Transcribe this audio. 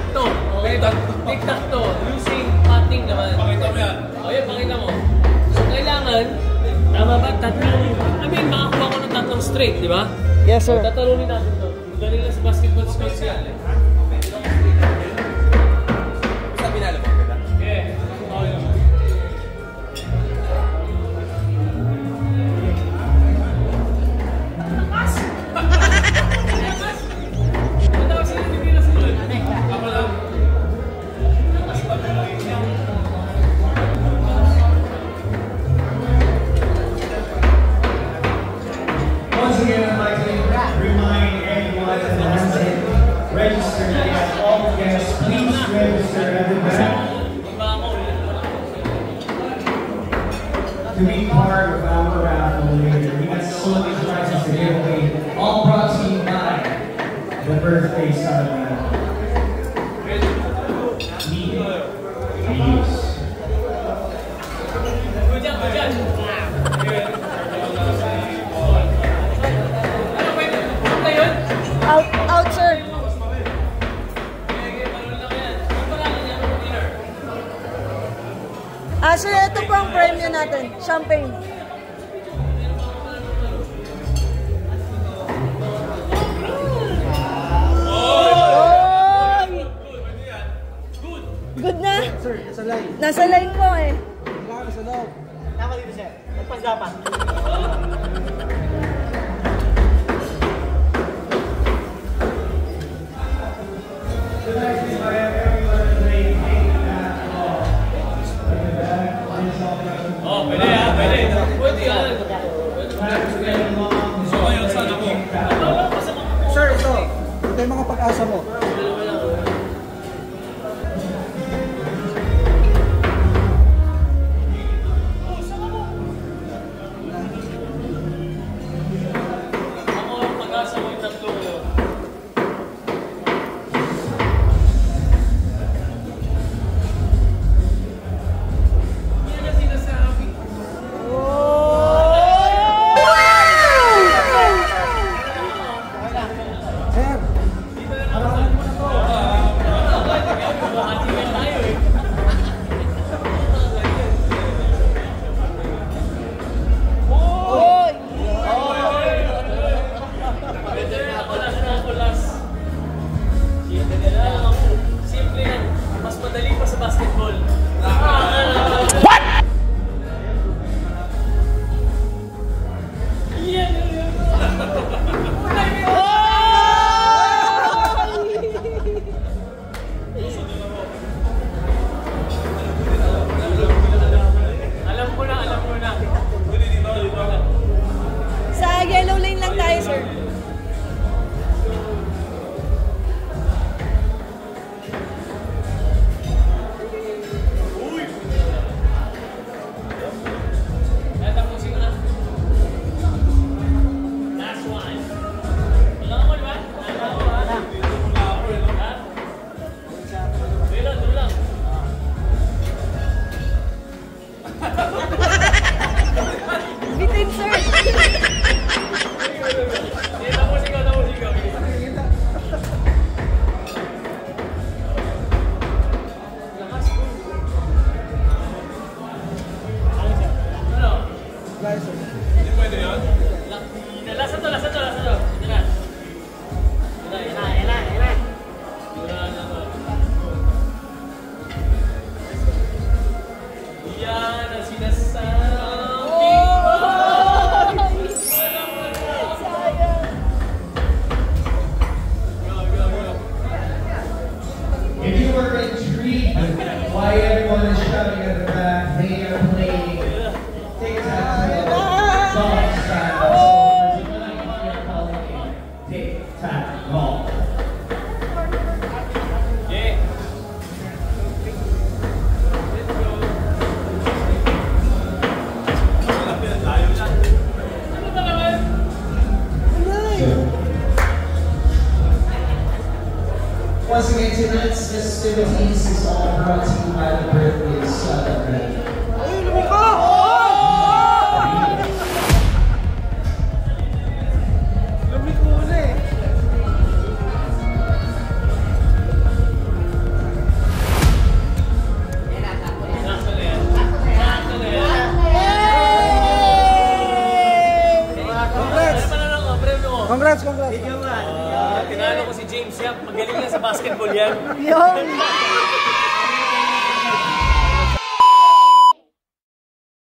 tic-tac-toe. Okay, tic-tac-toe. Using patting naman. Pakita mo yan. O yan, pakita mo. So kailangan, tama ba? Makakuha ko ng tatlong straight, di ba? Yes, sir. So tatalunin natin ito. Galing lang sa basketball scores yan. Sabi na alam mo, diba? Yeah. To be part of our raffle later. We got so many prizes to give away. All brought to you by the birthday celebrant. Out, sir. Sir, ito po ang premium natin. Champagne. Good na? Sir, nasa line. Nasa line po eh. Wala ka sa loob. Tama dito, sir. Nagpas dapat. Oh, pwede ha, pwede. Pwede yan. So, ayun, saan ako? Sir, ito. Ito yung mga pag-asa mo. Once again, tonight's festivities is all brought to you by the birthday celebrant. Congrats, congrats. Tinalo ko si James Yap. Magaling yan sa basketball yan. Yung.